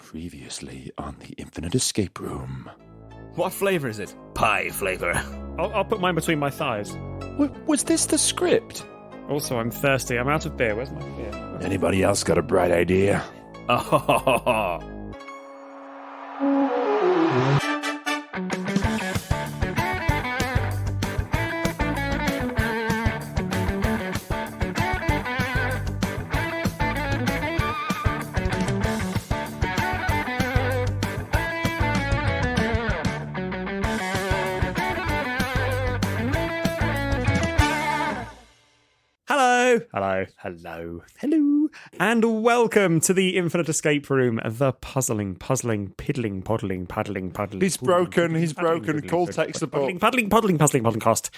Previously on the Infinite Escape Room. What flavour is it? Pie flavour. I'll put mine between my thighs. Was this the script? Also, I'm thirsty. I'm out of beer. Where's my beer? Anybody else got a bright idea? Oh, Hello, and welcome to the Infinite Escape Room, the puzzling, piddling, paddling. He's broken. Call tech support. Puzzling cast,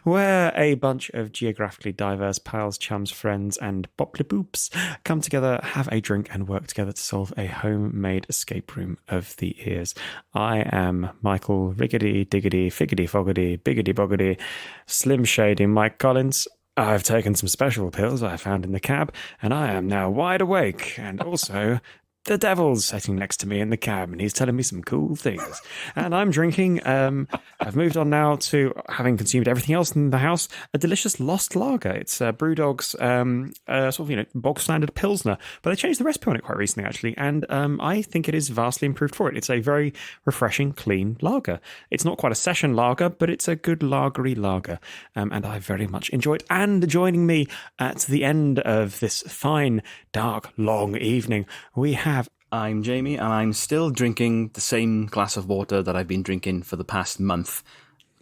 where a bunch of geographically diverse pals, chums, friends, and bopply-boops come together, have a drink, and work together to solve a homemade escape room of the ears. I am Michael Riggedy, Diggity, Figgity, Foggity, Biggity, Boggity, Slim Shady Mike Collins. I've taken some special pills I found in the cab, and I am now wide awake. And also, the devil's sitting next to me in the cab, and he's telling me some cool things. And I'm drinking, I've moved on now to, having consumed everything else in the house, a delicious Lost Lager. It's Brewdog's sort of, bog standard Pilsner. But they changed the recipe on it quite recently, actually, and I think it is vastly improved for it. It's a very refreshing, clean lager. It's not quite a session lager, but it's a good lagery lager. And I very much enjoy it. And joining me at the end of this fine, dark, long evening, we have... I'm Jamie, and I'm still drinking the same glass of water that I've been drinking for the past month,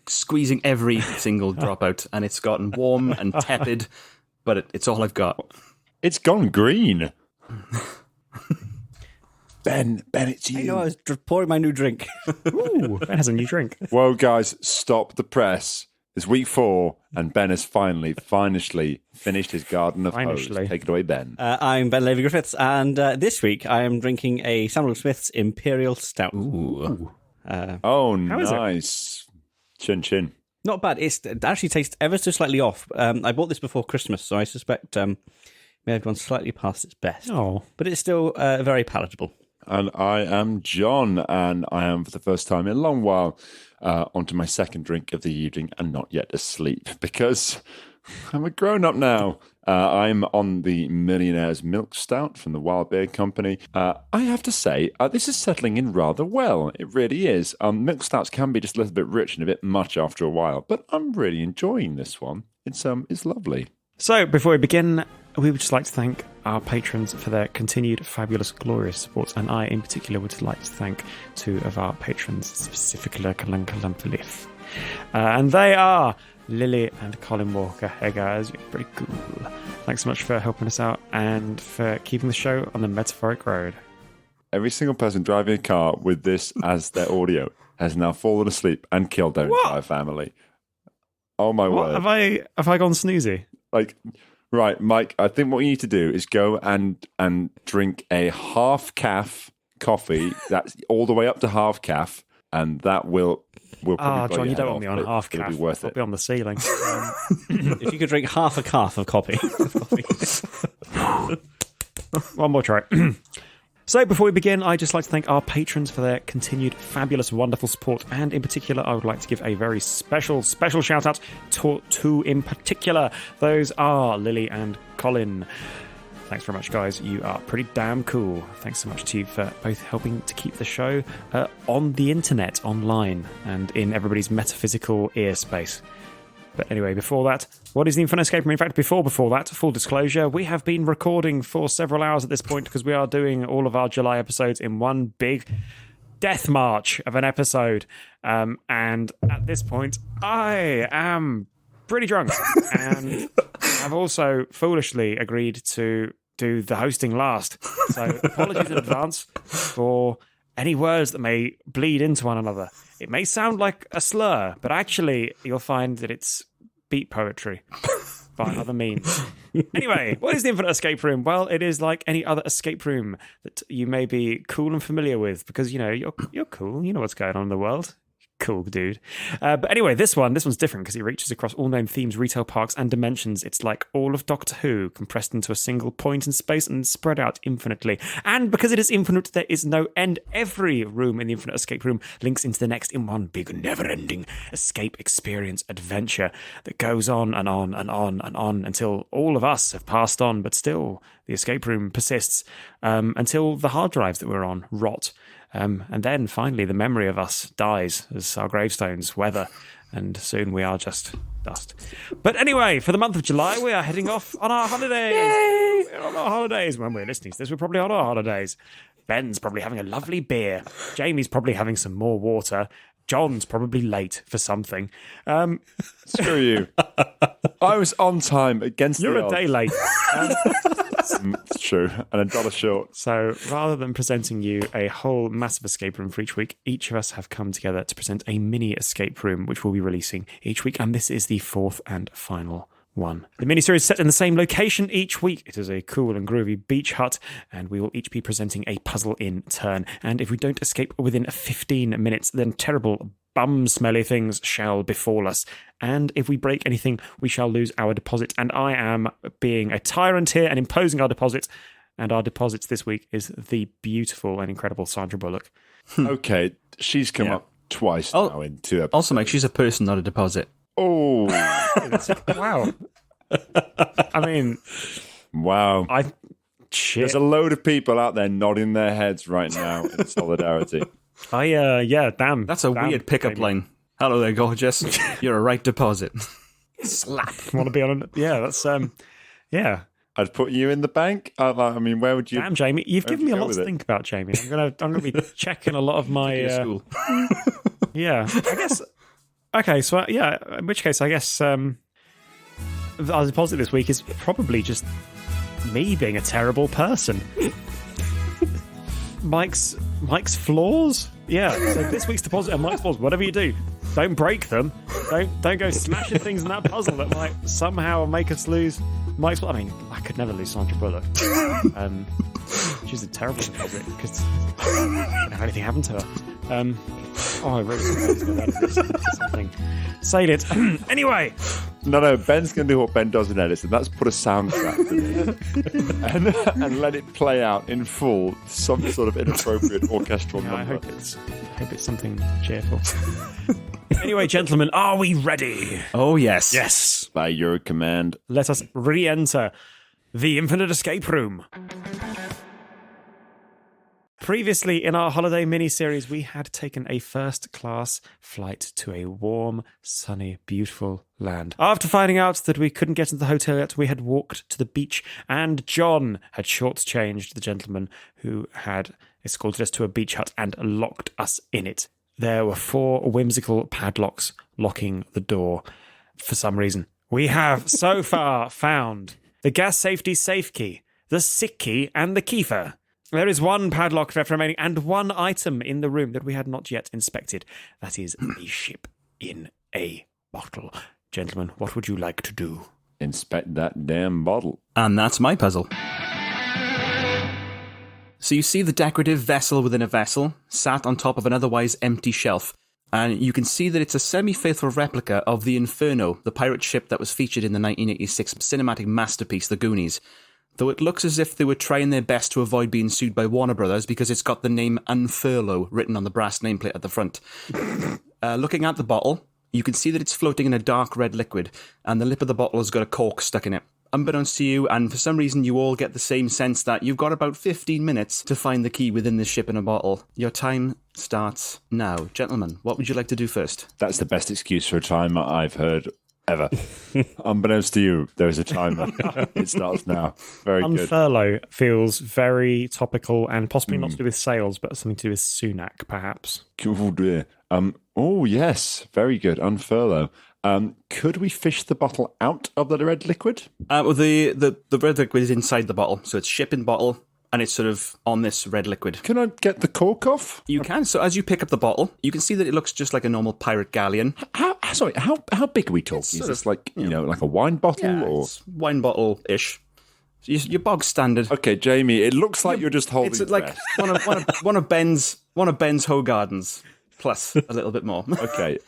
squeezing every single drop out, and it's gotten warm and tepid, but it's all I've got. It's gone green. Ben, it's you. I know, I was pouring my new drink. Ooh, Ben has a new drink. Whoa, guys, stop the press. It's week 4, and Ben has finally finished his garden of hose. Take it away, Ben. I'm Ben Levy Griffiths, and this week I am drinking a Samuel Smith's Imperial Stout. Ooh. Nice. Chin. Not bad. It actually tastes ever so slightly off. I bought this before Christmas, so I suspect may have gone slightly past its best. Oh. But it's still very palatable. And I am John, and I am, for the first time in a long while, onto my second drink of the evening and not yet asleep, because I'm a grown-up now. I'm on the Millionaire's Milk Stout from the Wild Beer Company. I have to say, this is settling in rather well. It really is. Milk Stouts can be just a little bit rich and a bit much after a while, but I'm really enjoying this one. It's lovely. So, before we begin, we would just like to thank our patrons for their continued fabulous, glorious support, and I, in particular, would like to thank 2 of our patrons, specifically Kalankalamphilif. And they are Lily and Colin Walker. Hey guys, you're pretty cool. Thanks so much for helping us out and for keeping the show on the metaphoric road. Every single person driving a car with this as their audio has now fallen asleep and killed their entire family. Oh my word. Have I gone snoozy? Right, Mike, I think what you need to do is go and drink a half calf coffee. That's all the way up to half calf, and that will probably John, you don't want off, me on half calf. It'll be worth it. I'll be on the ceiling. If you could drink half a calf of coffee. One more try. So, before we begin, I'd just like to thank our patrons for their continued fabulous, wonderful support, and in particular, I would like to give a very special shout-out to two in particular. Those are Lily and Colin. Thanks very much, guys. You are pretty damn cool. Thanks so much to you for both helping to keep the show on the internet, online, and in everybody's metaphysical ear space. But anyway, before that, what is the Infinite Escape Room? In fact, before that, full disclosure, we have been recording for several hours at this point because we are doing all of our July episodes in one big death march of an episode. And at this point, I am pretty drunk. And I've also foolishly agreed to do the hosting last. So apologies in advance for any words that may bleed into one another. It may sound like a slur, but actually you'll find that it's beat poetry by other means. Anyway, what is the Infinite Escape Room? Well, it is like any other escape room that you may be cool and familiar with because, you know, you're cool. You know what's going on in the world. Cool, dude. But anyway, this one's different because it reaches across all known themes, retail parks, and dimensions. It's like all of Doctor Who compressed into a single point in space and spread out infinitely. And because it is infinite, there is no end. Every room in the Infinite Escape Room links into the next in one big, never-ending escape experience adventure that goes on and on and on and on until all of us have passed on, but still the escape room persists until the hard drives that we're on rot. And then finally the memory of us dies as our gravestones weather, and soon we are just dust. But anyway, for the month of July, we are heading off on our holidays. Yay! We're on our holidays. When we're listening to this, we're probably on our holidays. Ben's probably having a lovely beer. Jamie's probably having some more water. John's probably late for something. Screw you. I was on time against You're the a odds. day late. It's true, and $1 short. So rather than presenting you a whole massive escape room for each week, each of us have come together to present a mini escape room, which we'll be releasing each week. And this is the fourth and final one. The miniseries is set in the same location each week. It is a cool and groovy beach hut, and we will each be presenting a puzzle in turn. And if we don't escape within 15 minutes, then terrible bum-smelly things shall befall us. And if we break anything, we shall lose our deposit. And I am being a tyrant here and imposing our deposit. And our deposits this week is the beautiful and incredible Sandra Bullock. Okay, she's come up twice now in 2 episodes. Also, Mike, she's a person, not a deposit. Oh, Wow. I mean, wow. shit. There's a load of people out there nodding their heads right now in solidarity. Damn. That's a weird pickup Jamie. line. Hello there, gorgeous. You're a right deposit. Slap. Want to be on a... Yeah, that's... Yeah. I'd put you in the bank. I mean, where would you... Damn, Jamie. You've given me a go lot with to it? think about, Jamie. I'm gonna be checking a lot of my... School. Yeah, I guess... Okay, so, in which case, I guess our deposit this week is probably just me being a terrible person. Mike's flaws? Yeah, so this week's deposit and Mike's flaws, whatever you do, don't break them. Don't go smashing things in that puzzle that might somehow make us lose Mike's... I mean, I could never lose Sandra Bullock. She's a terrible deposit because I don't know if anything happened to her. I really suppose that something. Say it. Anyway. No, Ben's going to do what Ben does in Edison. That's put a soundtrack in it and let it play out in full, some sort of inappropriate orchestral I number. hope it's something cheerful. Anyway, gentlemen, are we ready? Oh, yes. Yes. By your command. Let us re-enter the Infinite Escape Room. Previously, in our holiday mini-series, we had taken a first-class flight to a warm, sunny, beautiful land. After finding out that we couldn't get into the hotel yet, we had walked to the beach, and John had shortchanged the gentleman who had escorted us to a beach hut and locked us in it. There were 4 whimsical padlocks locking the door for some reason. We have so far found the gas safety safe key, the sick key, and the keyfer. There is 1 padlock left remaining and 1 item in the room that we had not yet inspected. That is the ship in a bottle. Gentlemen, what would you like to do? Inspect that damn bottle. And that's my puzzle. So you see the decorative vessel within a vessel, sat on top of an otherwise empty shelf. And you can see that it's a semi-faithful replica of the Inferno, the pirate ship that was featured in the 1986 cinematic masterpiece, The Goonies. Though it looks as if they were trying their best to avoid being sued by Warner Brothers because it's got the name Unfurlough written on the brass nameplate at the front. Looking at the bottle, you can see that it's floating in a dark red liquid, and the lip of the bottle has got a cork stuck in it. Unbeknownst to you, and for some reason you all get the same sense that you've got about 15 minutes to find the key within this ship in a bottle. Your time starts now. Gentlemen, what would you like to do first? That's the best excuse for a timer I've heard ever. Unbeknownst to you, there is a timer. It starts now. Very good. Unfurlough feels very topical and possibly not to do with sales, but something to do with Sunak, perhaps. Oh, dear. Oh, yes. Very good. Unfurlough. Could we fish the bottle out of the red liquid? Well, the red liquid is inside the bottle, so it's ship in bottle, and it's sort of on this red liquid. Can I get the cork off? You can. So as you pick up the bottle, you can see that it looks just like a normal pirate galleon. How big are we talking? Is this like, like a wine bottle? Or It's wine bottle-ish. Your bog standard. Okay, Jamie, it looks like you're just holding It's like breath. one of Ben's Hoegardens. plus a little bit more. Okay.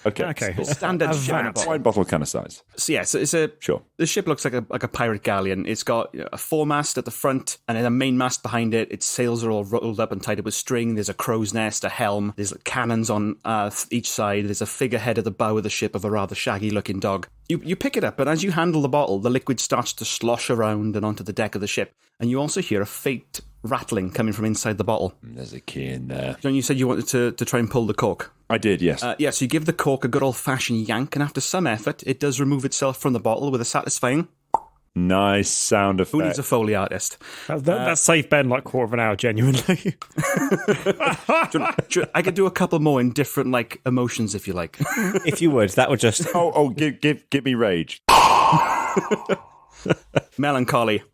Standard ship in a bottle. Wine bottle kind of size. So yeah, so it's a Sure. The ship looks like a pirate galleon. It's got a foremast at the front and then a mainmast behind it. Its sails are all rolled up and tied up with string. There's a crow's nest, a helm. There's cannons on each side. There's a figurehead at the bow of the ship of a rather shaggy-looking dog. You pick it up, and as you handle the bottle, the liquid starts to slosh around and onto the deck of the ship. And you also hear a faint rattling coming from inside the bottle. There's a key in there. John, you said you wanted to try and pull the cork. I did, yes. So you give the cork a good old-fashioned yank, and after some effort, it does remove itself from the bottle with a satisfying... Nice sound effect. Who needs a Foley artist? That saved Ben like quarter of an hour, genuinely. I could do a couple more in different emotions if you like. If you would, that would just... Give me rage. Melancholy.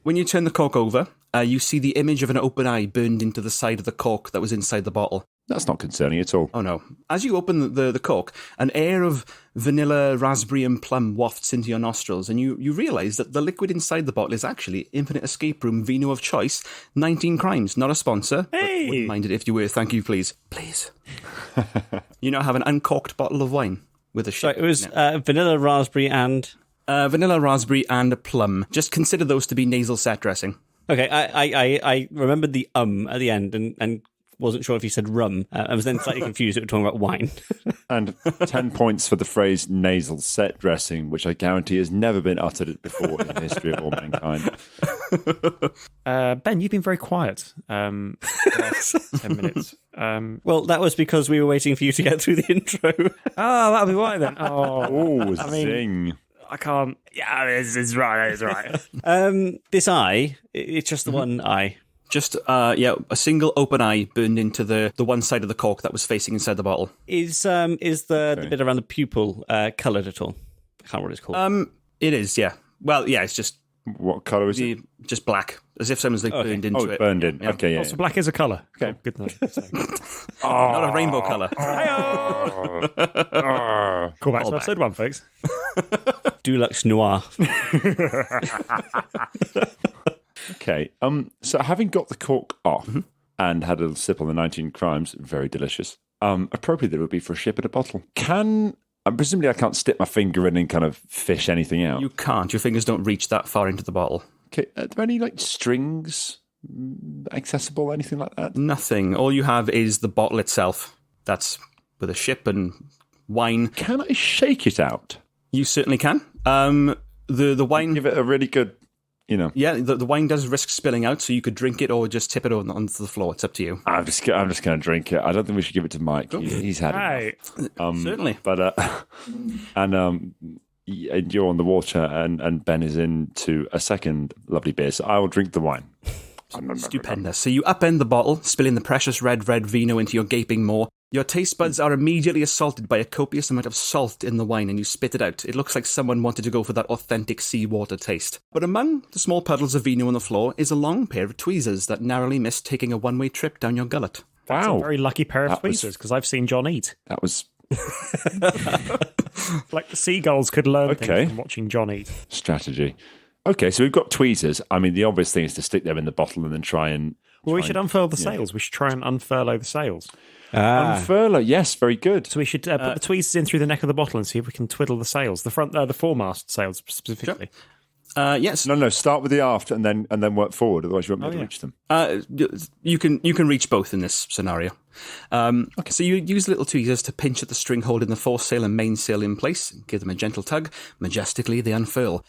When you turn the cork over, you see the image of an open eye burned into the side of the cork that was inside the bottle. That's not concerning at all. Oh no. As you open the cork, an air of vanilla, raspberry and plum wafts into your nostrils, and you realise that the liquid inside the bottle is actually Infinite Escape Room Vino of Choice, 19 Crimes. Not a sponsor, but wouldn't mind it if you were. Thank you, please. Please. You now have an uncorked bottle of wine with a ship. So it was vanilla, raspberry and... vanilla, raspberry and a plum. Just consider those to be nasal set dressing. Okay, I remembered the at the end and wasn't sure if you said rum. I was then slightly confused that we were talking about wine. And 10 points for the phrase nasal set dressing, which I guarantee has never been uttered before in the history of all mankind. Ben, you've been very quiet the last 10 minutes. Well, that was because we were waiting for you to get through the intro. Oh, that'll be why then. Oh, zing. I can't. Yeah, it's right. It's right. This eye, it's just the one eye. Just, a single open eye burned into the one side of the cork that was facing inside the bottle. Is the bit around the pupil coloured at all? I can't remember what it's called. It is, yeah. Well, yeah, it's just... What colour is it? Just black, as if someone's burned into it. Burned in. Yeah. Okay, yeah. So black is a colour. Okay. Good to know. Not a rainbow colour. Cool, back to episode 1, folks. Dulux Noir. Okay. So having got the cork off and had a sip on the 19 Crimes, very delicious. Appropriate that it would be for a ship in a bottle. Presumably I can't stick my finger in and kind of fish anything out. You can't. Your fingers don't reach that far into the bottle. Okay. Are there any strings accessible, anything like that? Nothing. All you have is the bottle itself. That's with a ship and wine. Can I shake it out? You certainly can. The wine... Give it a really good, Yeah, the wine does risk spilling out, so you could drink it or just tip it onto the floor. It's up to you. I'm just going to drink it. I don't think we should give it to Mike. He's had Hey. enough. Certainly. But and you're on the water, and Ben is into a second lovely beer, so I will drink the wine. Stupendous. So you upend the bottle, spilling the precious red vino into your gaping maw. Your taste buds are immediately assaulted by a copious amount of salt in the wine, and you spit it out. It looks like someone wanted to go for that authentic seawater taste. But among the small puddles of vino on the floor is a long pair of tweezers that narrowly missed taking a one-way trip down your gullet. That's Wow. a very lucky pair of That was- tweezers, because I've seen John eat. That was Like the seagulls could learn Okay. things from watching John eat. strategy. Okay, so we've got tweezers. I mean, the obvious thing is to stick them in the bottle and then try and... Well, we should unfurl the sails. We should try and unfurl the sails. Unfurl. Yes, very good. So we should put the tweezers in through the neck of the bottle and see if we can twiddle the sails. The foremast sails specifically. Yes. No, start with the aft and then work forward, otherwise you won't be able to reach them. You can reach both in this scenario. So you use little tweezers to pinch at the string holding the foresail and mainsail in place, give them a gentle tug. Majestically, they unfurl.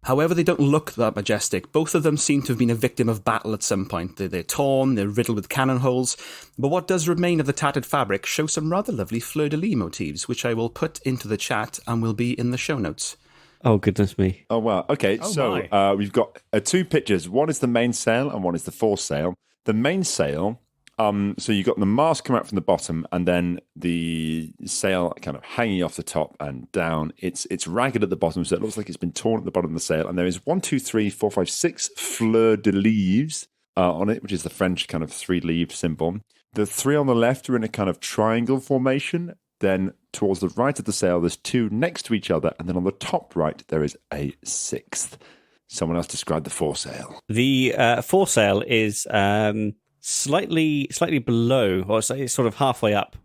However, they don't look that majestic. Both of them seem to have been a victim of battle at some point. They're torn, they're riddled with cannon holes. But what does remain of the tattered fabric shows some rather lovely fleur-de-lis motifs, which I will put into the chat and will be in the show notes. Oh, goodness me. Oh, wow. Okay, we've got two pictures. One is the mainsail and one is the foresail. The mainsail, so you've got the mast come out from the bottom and then the sail kind of hanging off the top and down. It's ragged at the bottom, so it looks like it's been torn at the bottom of the sail. And there is 1, 2, 3, 4, 5, 6 fleur-de-lis on it, which is the French kind of 3-leaf symbol. The 3 on the left are in a kind of triangle formation. Then towards the right of the sail, there's 2 next to each other. And then on the top right, there is a 6th. Someone else described the foresail. The foresail is slightly below, or it's sort of halfway up,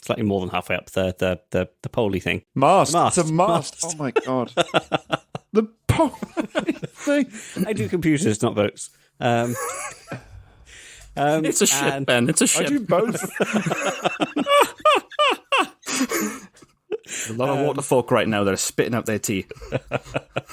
slightly more than halfway up the poley thing. Mast. Mast. It's a mast. Oh my god. The poley thing. I do computers, not votes. It's a ship, Ben. It's a I ship. do both. A lot of water folk right now that are spitting out their tea.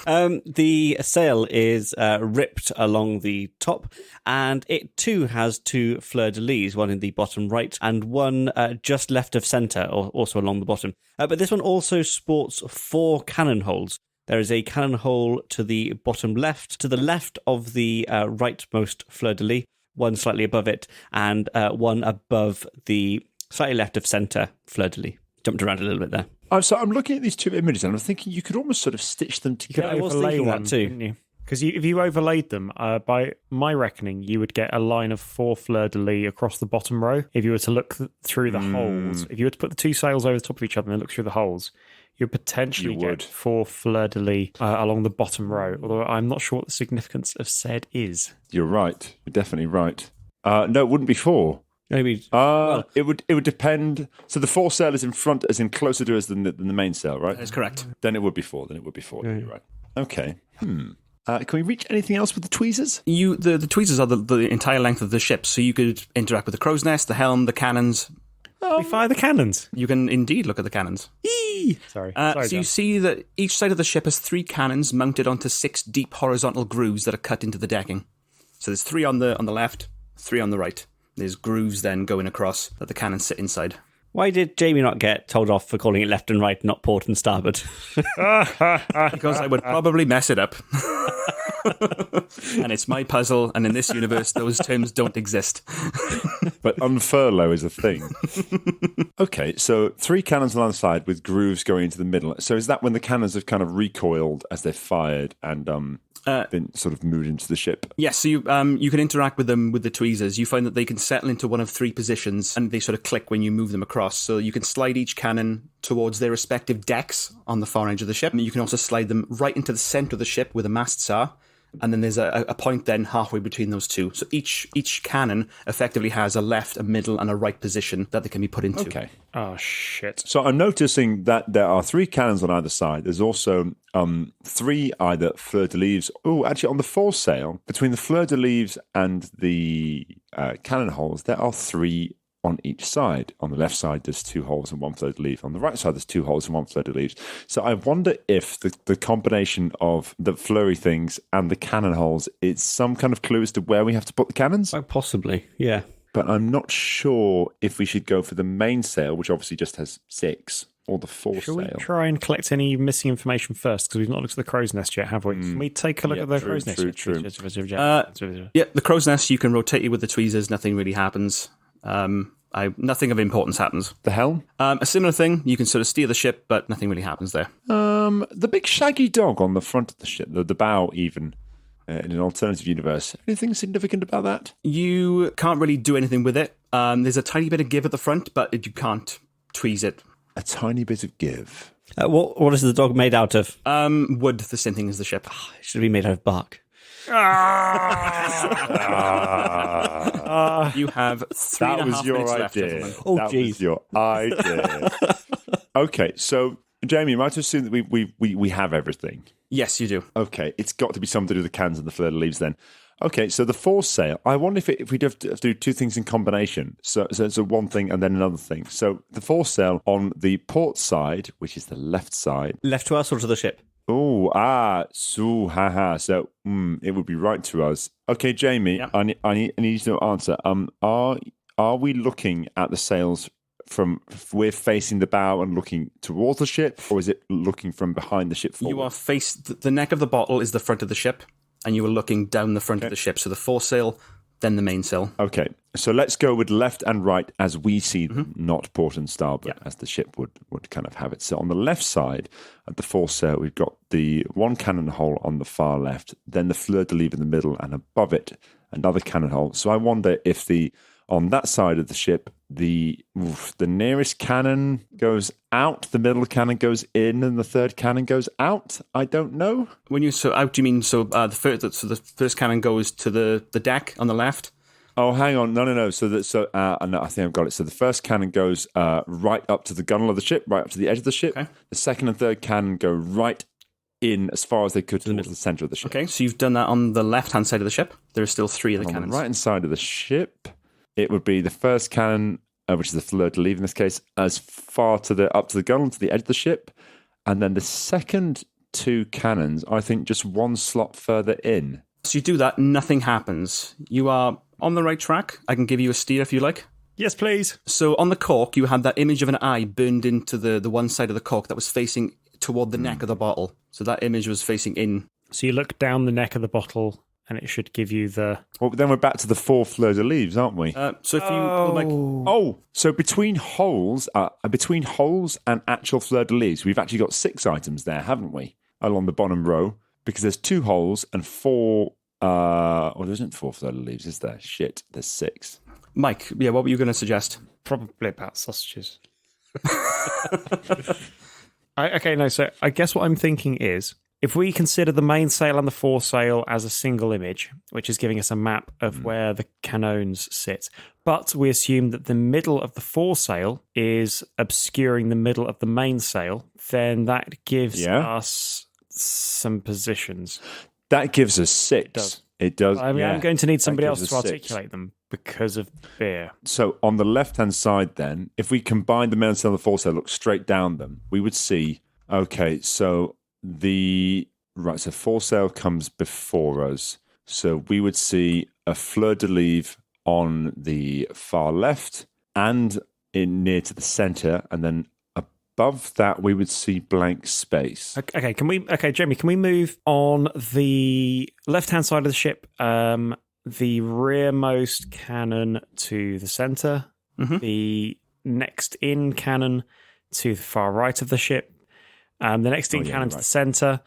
The sail is ripped along the top, and it too has two fleur-de-lis, one in the bottom right and one just left of centre, or also along the bottom. But this one also sports 4 cannon holes. There is a cannon hole to the bottom left, to the left of the rightmost fleur-de-lis, one slightly above it, and one above the slightly left of centre fleur-de-lis. Jumped around a little bit there. So I'm looking at these two images and I'm thinking you could almost sort of stitch them together. I was overlay thinking that one, too. couldn't you? Because if you overlaid them, by my reckoning, you would get a line of 4 fleur-de-lis across the bottom row. If you were to look through the holes, if you were to put the two sails over the top of each other and look through the holes, you'd potentially get 4 fleur-de-lis along the bottom row. Although I'm not sure what the significance of said is. You're right. You're definitely right. No, it wouldn't be 4. Maybe. It would depend. So the foresail is in front, as in closer to us than the main sail, right? That is correct. Then it would be 4. You're right. Okay. Can we reach anything else with the tweezers? The tweezers are the entire length of the ship, so you could interact with the crow's nest, the helm, the cannons. We fire the cannons. You can indeed look at the cannons. Sorry. So you see that each side of the ship has 3 cannons mounted onto 6 deep horizontal grooves that are cut into the decking. So there's 3 on the left, 3 on the right. There's grooves then going across that the cannons sit inside. Why did Jamie not get told off for calling it left and right, not port and starboard? Because I would probably mess it up. And it's my puzzle, and in this universe, those terms don't exist. But unfurlough is a thing. Okay, so 3 cannons on the side with grooves going into the middle. So is that when the cannons have kind of recoiled as they're fired and been sort of moved into the ship? Yes, so you can interact with them with the tweezers. You find that they can settle into one of 3 positions, and they sort of click when you move them across. So you can slide each cannon towards their respective decks on the far edge of the ship. And you can also slide them right into the centre of the ship where the masts are. And then there's a point then halfway between those two. So each cannon effectively has a left, a middle, and a right position that they can be put into. Okay. Oh, shit. So I'm noticing that there are 3 cannons on either side. There's also 3 either fleur-de-lis. Oh, actually, on the foresail, between the fleur-de-lis and the cannon holes, there are 3 on each side. On the left side, there's 2 holes and 1 fleur-de-lis. On the right side, there's 2 holes and 1 fleur-de-lis. So I wonder if the combination of the flurry things and the cannon holes is some kind of clue as to where we have to put the cannons. Quite possibly, yeah. But I'm not sure if we should go for the main sail, which obviously just has 6, or the foresail. Shall we try and collect any missing information first? Because we've not looked at the crow's nest yet, have we? Can we take a look at the crow's nest? True. Yeah, the crow's nest, you can rotate it with the tweezers. Nothing really happens. Nothing of importance happens. The helm? A similar thing. You can sort of steer the ship, but nothing really happens there. The big shaggy dog on the front of the ship, the bow even, in an alternative universe. Anything significant about that? You can't really do anything with it. There's a tiny bit of give at the front, but you can't tweeze it. A tiny bit of give. What is the dog made out of? Wood, the same thing as the ship. It should be made out of bark. You have 3.5 minutes left, gentlemen. Oh, that geez. was your idea. Okay, so Jamie, you might assume that we have everything. Yes, you do. Okay, it's got to be something to do with the cans and the fleur-de-lis then. Okay, so the foresail, I wonder if we'd have to do 2 things in combination. So it's one thing and then another thing. So the foresail on the port side, which is the left side. Left to us or to the ship? So it would be right to us. Okay, Jamie, Yeah. I need you to answer. Are we looking at the sails from we're facing the bow and looking towards the ship, or is it looking from behind the ship forward? You are the neck of the bottle is the front of the ship, and you are looking down the front of the ship. So the foresail, then the mainsail. Okay, so let's go with left and right as we see them, not port and starboard, as the ship would kind of have it. So on the left side, at the foresail, we've got the 1 cannon hole on the far left, then the fleur-de-lis in the middle, and above it, another cannon hole. So I wonder if on that side of the ship, the nearest cannon goes out, the middle cannon goes in, and the third cannon goes out. I don't know. When you out, do you mean the first cannon goes to the deck on the left, Oh, hang on. No. No, I think I've got it. So the first cannon goes right up to the gunnel of the ship, right up to the edge of the ship. Okay. The second and third cannon go right in as far as they could towards the center of the ship. Okay, so you've done that on the left-hand side of the ship. There are still 3 of the On cannons. the right-hand side of the ship, it would be the first cannon, which is the fleur-de-lis in this case, as far up to the gunnel, to the edge of the ship. And then the second 2 cannons, I think, just 1 slot further in. So you do that, nothing happens. You are on the right track. I can give you a steer if you like. Yes, please. So on the cork, you had that image of an eye burned into the one side of the cork that was facing toward the neck of the bottle. So that image was facing in. So you look down the neck of the bottle, and it should give you the... Well, then we're back to the 4 fleur-de-lis, aren't we? So if you So between holes and actual fleur-de-lis, we've actually got 6 items there, haven't we? Along the bottom row, because there's 2 holes and 4... there isn't 4 fleur-de-lis, is there? Shit, there's 6. Mike, yeah, what were you going to suggest? Probably about sausages. So I guess what I'm thinking is, if we consider the mainsail and the foresail as a single image, which is giving us a map of where the cannons sit, but we assume that the middle of the foresail is obscuring the middle of the mainsail, then that gives us some positions. That gives us 6. It does. I mean, I'm going to need somebody else gives to us 6. articulate them because of beer. So on the left-hand side then, if we combine the mainsail and the foresail, look straight down them, we would see, okay, so so foresail comes before us. So we would see a fleur-de-lis on the far left and near to the center, and then above that we would see blank space. Okay, Jamie, can we move on the left-hand side of the ship? The rearmost cannon to the center, the next in cannon to the far right of the ship, the next in cannon to the center,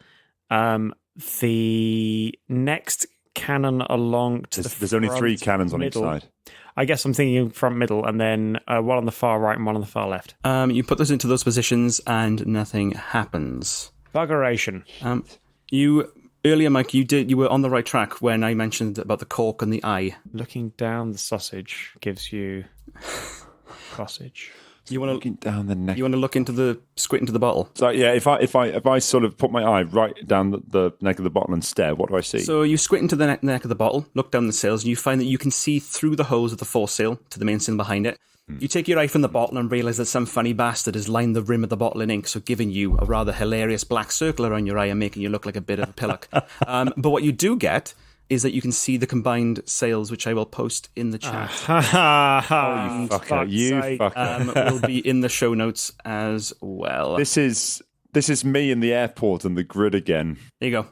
the next cannon along to there's only 3 cannons on middle. each side. I guess I'm thinking front middle, and then one on the far right and one on the far left. You put those into those positions and nothing happens. Buggeration. Earlier, Mike, you were on the right track when I mentioned about the cork and the eye. Looking down the sausage gives you sausage. You want to Looking down the neck. You want to squint into the bottle. So yeah, if I sort of put my eye right down the neck of the bottle and stare, what do I see? So you squint into the neck of the bottle, look down the sails, and you find that you can see through the hose of the foresail to the mainsail behind it. You take your eye from the bottle and realise that some funny bastard has lined the rim of the bottle in ink, so giving you a rather hilarious black circle around your eye and making you look like a bit of a pillock. But what you do get is that you can see the combined sails, which I will post in the chat. You fucker. Will be in the show notes as well. This is me in the airport and the grid again. There you go.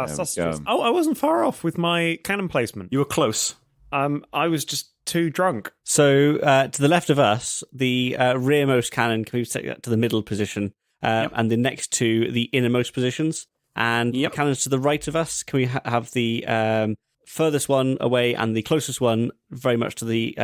Sausages. Oh, I wasn't far off with my cannon placement. You were close. I was just too drunk. So to the left of us, the rearmost cannon can be set to the middle position, and the next to the innermost positions. And the cannons to the right of us, can we have the furthest one away and the closest one very much to the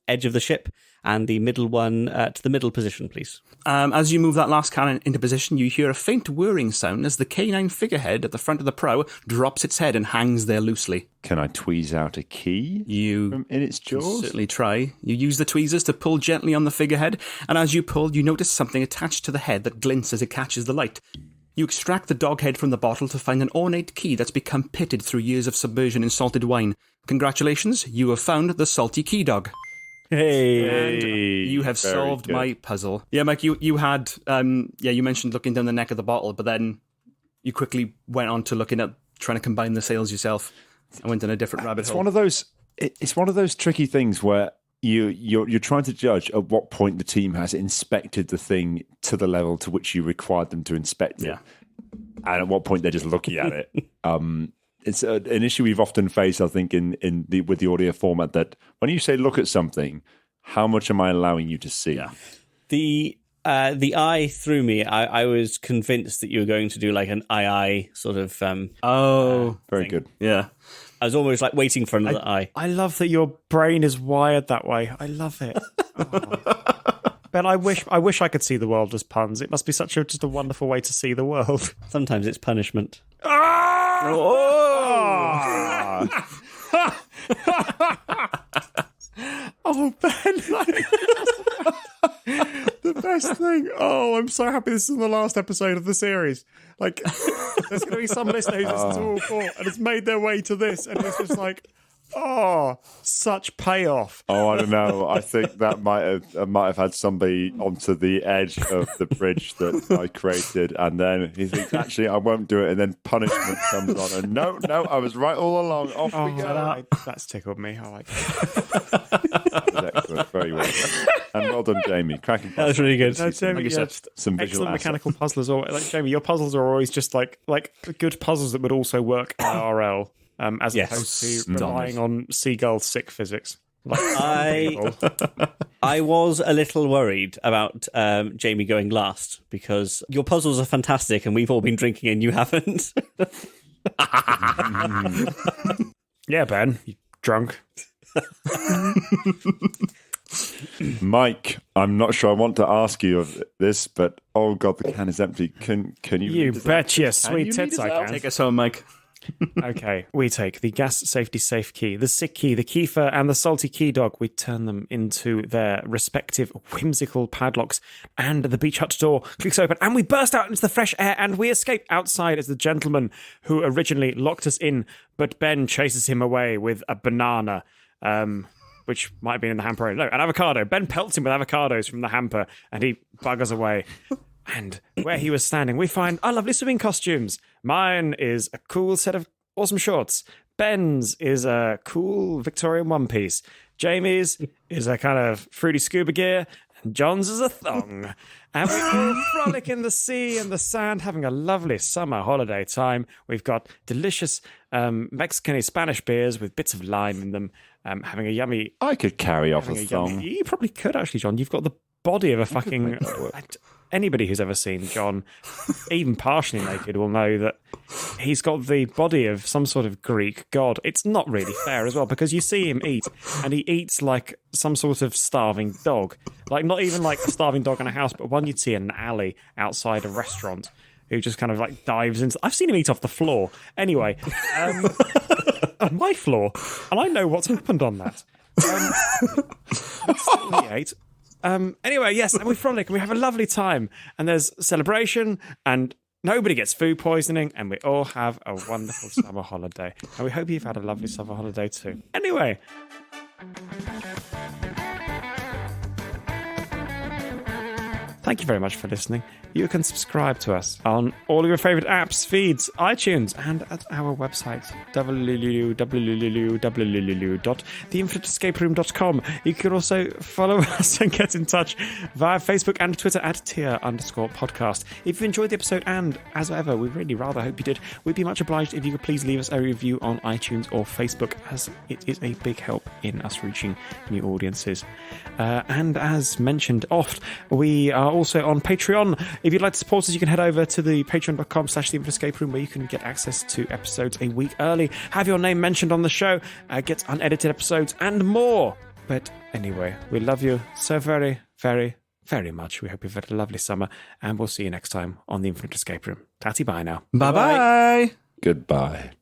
edge of the ship, and the middle one to the middle position, please? As you move that last cannon into position, you hear a faint whirring sound as the canine figurehead at the front of the prow drops its head and hangs there loosely. Can I tweeze out a key from in its jaws? Certainly try. You use the tweezers to pull gently on the figurehead, and as you pull, you notice something attached to the head that glints as it catches the light. You extract the dog head from the bottle to find an ornate key that's become pitted through years of submersion in salted wine. Congratulations, you have found the salty key dog. Hey, and you have solved my puzzle. Yeah, Mike, you had you mentioned looking down the neck of the bottle, but then you quickly went on to looking at trying to combine the sails yourself and went in a different rabbit hole. It's one of those tricky things where you're trying to judge at what point the team has inspected the thing to the level to which you required them to inspect it, and at what point they're just looking at it. It's an issue we've often faced, I think, with the audio format, that when you say look at something, how much am I allowing you to see? Yeah. The eye threw me. I was convinced that you were going to do like an eye sort of. Very good. Yeah. I was almost like waiting for another eye. I love that your brain is wired that way. I love it. Ben, I wish I could see the world as puns. It must be just a wonderful way to see the world. Sometimes it's punishment. Oh, Ben, the best thing. Oh, I'm so happy this is the last episode of the series. Like, there's going to be some listener who's listened to all four and has made their way to this, and it's just like, oh, such payoff. Oh, I don't know. I think that might have had somebody onto the edge of the bridge that I created, and then he thinks, actually, I won't do it, and then punishment comes on, and no, I was right all along. Off we go. That's tickled me. I like it. Excellent, very well done. And well done, Jamie. Cracking. That was really good. No, Jamie, Like I said, some visual excellent assets. mechanical puzzlers. Like Jamie, your puzzles are always just like good puzzles that would also work IRL, as Yes. opposed to relying on seagull sick physics. Like, I was a little worried about Jamie going last because your puzzles are fantastic and we've all been drinking and you haven't. Yeah, Ben, you drunk. Mike, I'm not sure I want to ask you of this, but oh god, the can is empty. Can you? You bet your Can sweet you tits lead us I out? can. Take us home, Mike. Okay, we take the gas safety safe key, the sick key, the kefir, and the salty key dog. We turn them into their respective whimsical padlocks, and the beach hut door clicks open, and we burst out into the fresh air, and we escape outside as the gentleman who originally locked us in, but Ben chases him away with a banana, which might have been in the hamper. No, an avocado. Ben pelts him with avocados from the hamper, and he buggers away. And where he was standing, we find our lovely swimming costumes. Mine is a cool set of awesome shorts. Ben's is a cool Victorian one piece. Jamie's is a kind of fruity scuba gear. And John's is a thong. And we all frolic in the sea and the sand, having a lovely summer holiday time. We've got delicious Mexican Spanish beers with bits of lime in them, having a yummy... I could carry off a thong. You probably could, actually, John. You've got the body of a fucking... Anybody who's ever seen John, even partially naked, will know that he's got the body of some sort of Greek god. It's not really fair as well, because you see him eat, and he eats like some sort of starving dog. Like, not even like a starving dog in a house, but one you'd see in an alley outside a restaurant, who just kind of like dives into... I've seen him eat off the floor. Anyway, on my floor, and I know what's happened on that. He ate. Anyway, yes, and we frolic and we have a lovely time, and there's celebration, and nobody gets food poisoning, and we all have a wonderful summer holiday. And we hope you've had a lovely summer holiday too. Anyway. Thank you very much for listening. You can subscribe to us on all your favourite apps, feeds, iTunes, and at our website, www.theinfiniteescaperoom.com. You can also follow us and get in touch via Facebook and Twitter at tier_podcast. If you enjoyed the episode, and as ever, we really rather hope you did, we'd be much obliged if you could please leave us a review on iTunes or Facebook, as it is a big help in us reaching new audiences. And as mentioned oft, we are also on Patreon. If you'd like to support us, you can head over to the patreon.com/theinfiniteescaperoom, where you can get access to episodes a week early, have your name mentioned on the show, get unedited episodes, and more. But anyway, we love you so very, very, very much. We hope you've had a lovely summer, and we'll see you next time on The Infinite Escape Room. Tatty bye now. Bye-bye. Goodbye.